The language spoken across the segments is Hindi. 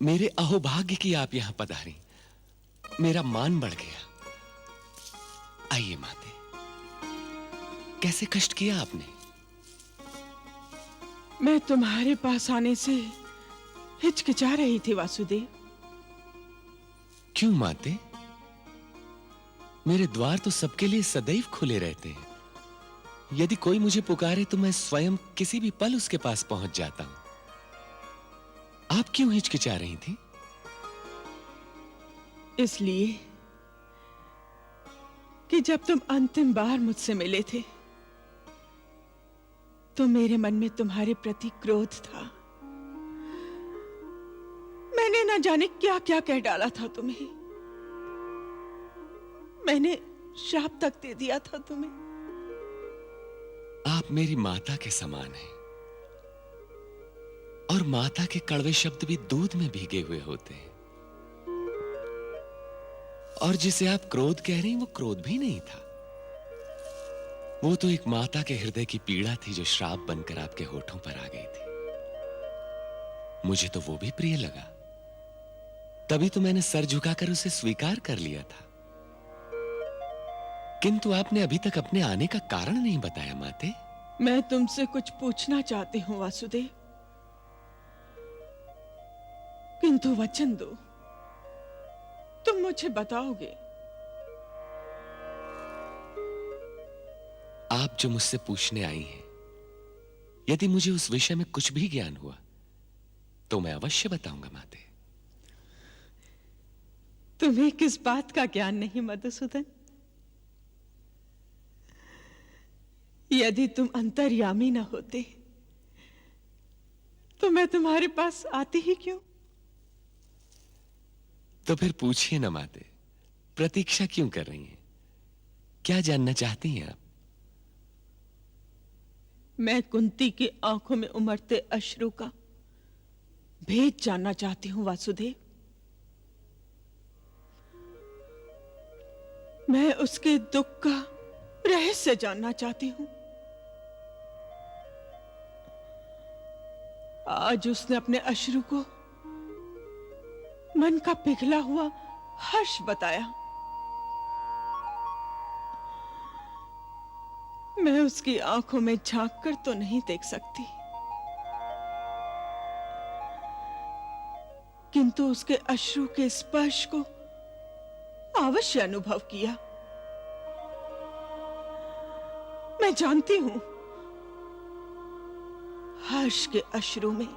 मेरे अहोभाग्य की आप यहां पधारी। मेरा मान बढ़ गया। आइए माते, कैसे कष्ट किया आपने? मैं तुम्हारे पास आने से हिचकिचा रही थी वासुदेव। क्यों माते? मेरे द्वार तो सबके लिए सदैव खुले रहते हैं। यदि कोई मुझे पुकारे तो मैं स्वयं किसी भी पल उसके पास पहुंच जाता हूं। आप क्यों हिचकिचा रही थी? इसलिए कि जब तुम अंतिम बार मुझसे मिले थे तो मेरे मन में तुम्हारे प्रति क्रोध था। मैंने न जाने क्या क्या कह डाला था तुम्हें। मैंने श्राप तक दे दिया था तुम्हें। आप मेरी माता के समान हैं, और माता के कड़वे शब्द भी दूध में भीगे हुए होते हैं। और जिसे आप क्रोध कह रही, वो क्रोध भी नहीं था। वो तो एक माता के हृदय की पीड़ा थी जो श्राप बनकर आपके होठों पर आ गई थी। मुझे तो वो भी प्रिय लगा, तभी तो मैंने सर झुकाकर उसे स्वीकार कर लिया था। किंतु आपने अभी तक अपने आने का कारण नहीं बताया माते। मैं तुमसे कुछ पूछना चाहती हूं वासुदेव, किंतु वचन दो, तुम मुझे बताओगे। आप जो मुझसे पूछने आई हैं, यदि मुझे उस विषय में कुछ भी ज्ञान हुआ तो मैं अवश्य बताऊंगा माते। तुम्हें किस बात का ज्ञान नहीं मधुसूदन? यदि तुम अंतर्यामी न होते तो मैं तुम्हारे पास आती ही क्यों? तो फिर पूछिए ना माते, प्रतीक्षा क्यों कर रही हैं? क्या जानना चाहती हैं आप? मैं कुंती की आंखों में उमड़ते अश्रु का भेद जानना चाहती हूं वासुदेव। मैं उसके दुख का रहस्य जानना चाहती हूं। आज उसने अपने अश्रु को मन का पिघला हुआ हर्ष बताया। मैं उसकी आंखों में झांक कर तो नहीं देख सकती, किंतु उसके अश्रु के स्पर्श को अवश्य अनुभव किया। मैं जानती हूं हर्ष के अश्रु में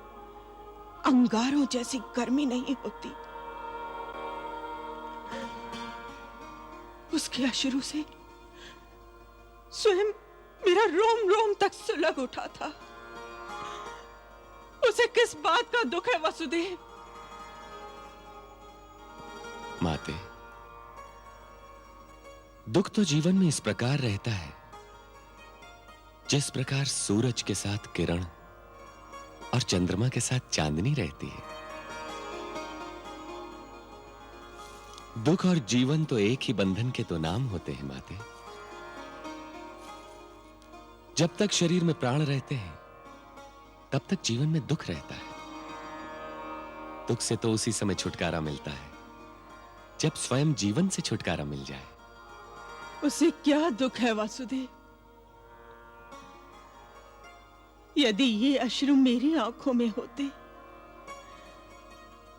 अंगारों जैसी गर्मी नहीं होती। उसके अश्रु से स्वयं मेरा रोम रोम तक सुलग उठा था। उसे किस बात का दुख है वसुदेव? माते, दुख तो जीवन में इस प्रकार रहता है जिस प्रकार सूरज के साथ किरण और चंद्रमा के साथ चांदनी रहती है। दुख और जीवन तो एक ही बंधन के तो नाम होते हैं माते। जब तक शरीर में प्राण रहते हैं तब तक जीवन में दुख रहता है। दुख से तो उसी समय छुटकारा मिलता है जब स्वयं जीवन से छुटकारा मिल जाए। उसे क्या दुख है वासुदेव? यदि ये अश्रु मेरी आंखों में होते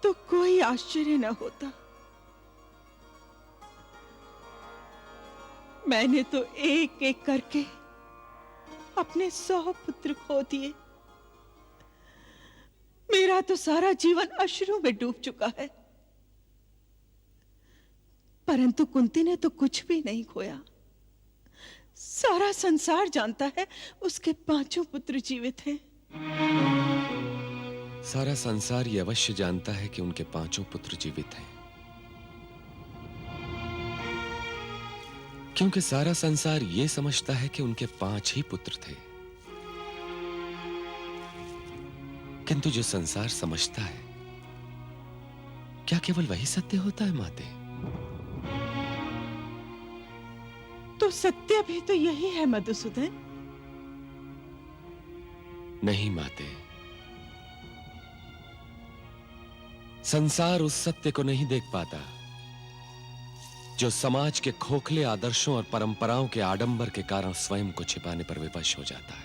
तो कोई आश्चर्य न होता। मैंने तो एक एक करके अपने 100 पुत्र खो दिए। मेरा तो सारा जीवन अश्रु में डूब चुका है, परंतु कुंती ने तो कुछ भी नहीं खोया। सारा संसार जानता है उसके 5 पुत्र जीवित हैं। सारा संसार ये अवश्य जानता है कि उनके 5 पुत्र जीवित हैं, क्योंकि सारा संसार ये समझता है कि उनके 5 ही पुत्र थे। किंतु जो संसार समझता है, क्या केवल वही सत्य होता है माते? तो सत्य भी तो यही है मधुसूदन। संसार उस सत्य को नहीं देख पाता जो समाज के खोखले आदर्शों और परंपराओं के आडंबर के कारण स्वयं को छिपाने पर विवश हो जाता है।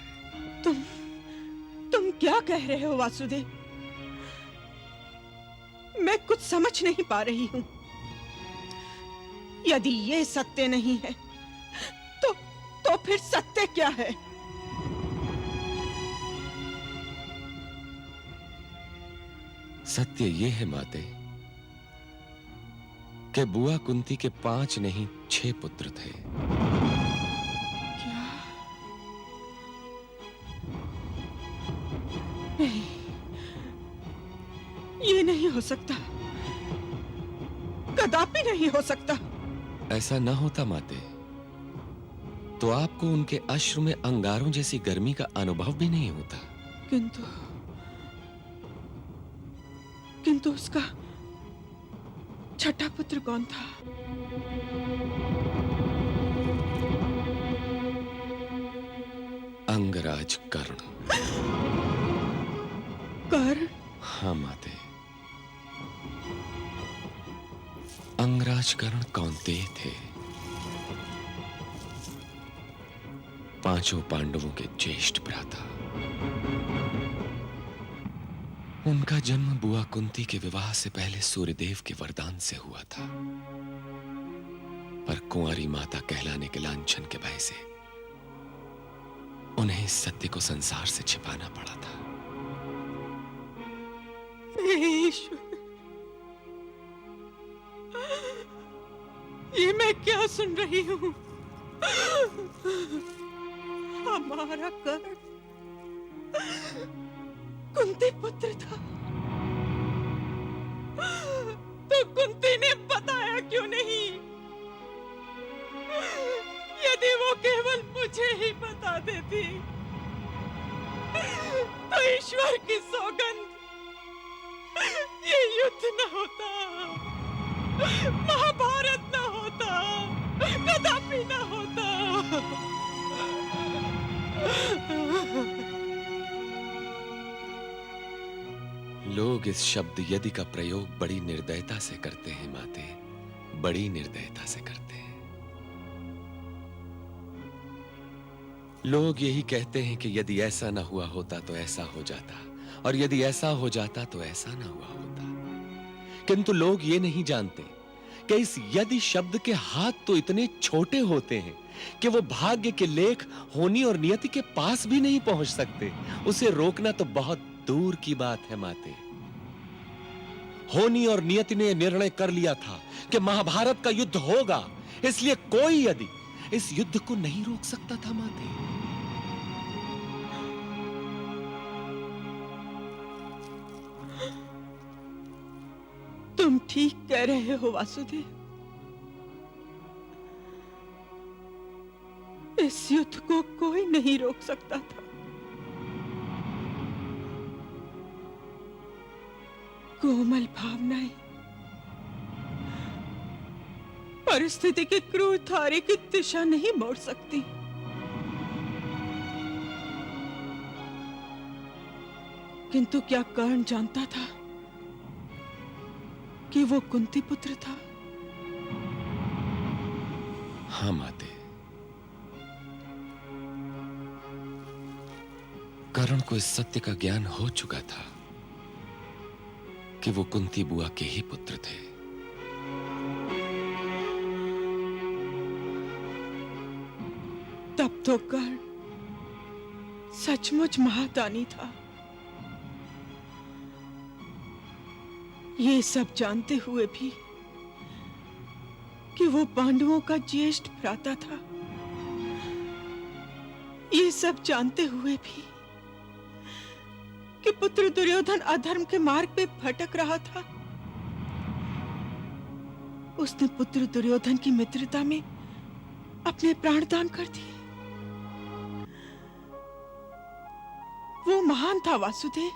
तुम क्या कह रहे हो वासुदेव? मैं कुछ समझ नहीं पा रही हूं। यदि ये सत्य नहीं है तो फिर सत्य क्या है? सत्य ये है माते कि बुआ कुंती के 5 नहीं 6 पुत्र थे। क्या? नहीं, ये नहीं हो सकता, कदापि नहीं हो सकता। ऐसा ना होता माते तो आपको उनके अश्रु में अंगारों जैसी गर्मी का अनुभव भी नहीं होता। किंतु उसका छठा पुत्र कौन था? अंगराज कर्ण। कर्ण? हाँ माते, अंगराज कर्ण कौन्तेय थे, 5 पांडवों के ज्येष्ठ भ्राता। उनका जन्म बुआ कुंती के विवाह से पहले सूर्यदेव के वरदान से हुआ था, पर कुंवारी माता कहलाने के लांछन के भय से उन्हें इस सत्य को संसार से छिपाना पड़ा था। ईश्वर, ये मैं क्या सुन रही हूँ? हमारा कर्ण कुंती पुत्र था, तो कुंती ने बताया क्यों नहीं? यदि वो केवल मुझे ही बता देती तो ईश्वर की सौगंध, ये युद्ध न होता, महाभारत न होता, कदापि न होता। लोग इस शब्द यदि का प्रयोग बड़ी निर्दयता से करते हैं माते, बड़ी निर्दयता से करते हैं। लोग यही कहते हैं कि यदि ऐसा ना हुआ होता तो ऐसा हो जाता, और यदि ऐसा हो जाता तो ऐसा ना हुआ होता। किंतु लोग ये नहीं जानते कि इस यदि शब्द के हाथ तो इतने छोटे होते हैं कि वो भाग्य के लेख, होनी और नियति के पास भी नहीं पहुंच सकते। उसे रोकना तो बहुत दूर की बात है माते। होनी और नियति ने निर्णय कर लिया था कि महाभारत का युद्ध होगा, इसलिए कोई यदि इस युद्ध को नहीं रोक सकता था माते। तुम ठीक कह रहे हो वासुदेव, इस युद्ध को कोई नहीं रोक सकता था। कोमल भावनाएं परिस्थिति की क्रूर धारे की दिशा नहीं मोड़ सकती। किंतु क्या कर्ण जानता था कि वो कुंती पुत्र था? हाँ माते, कर्ण को इस सत्य का ज्ञान हो चुका था कि वो कुंती बुआ के ही पुत्र थे। तब तो कर्ण सचमुच महादानी था। ये सब जानते हुए भी कि वो पांडवों का ज्येष्ठ भ्राता था, ये सब जानते हुए भी कि पुत्र दुर्योधन अधर्म के मार्ग पे भटक रहा था, उसने पुत्र दुर्योधन की मित्रता में अपने प्राण दान कर दिए। वो महान था वासुदेव,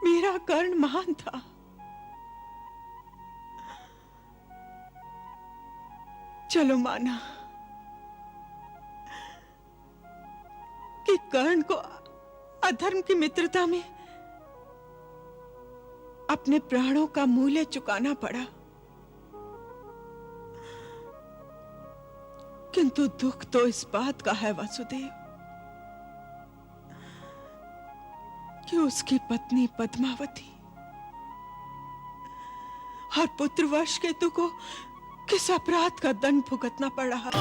मेरा कर्ण महान था। चलो माना कि कर्ण को अधर्म की मित्रता में अपने प्राणों का मूल्य चुकाना पड़ा, किंतु दुख तो इस बात का है वासुदेव कि उसकी पत्नी पद्मावती और पुत्रवश केतु को किस अपराध का दंड भुगतना पड़ रहा है।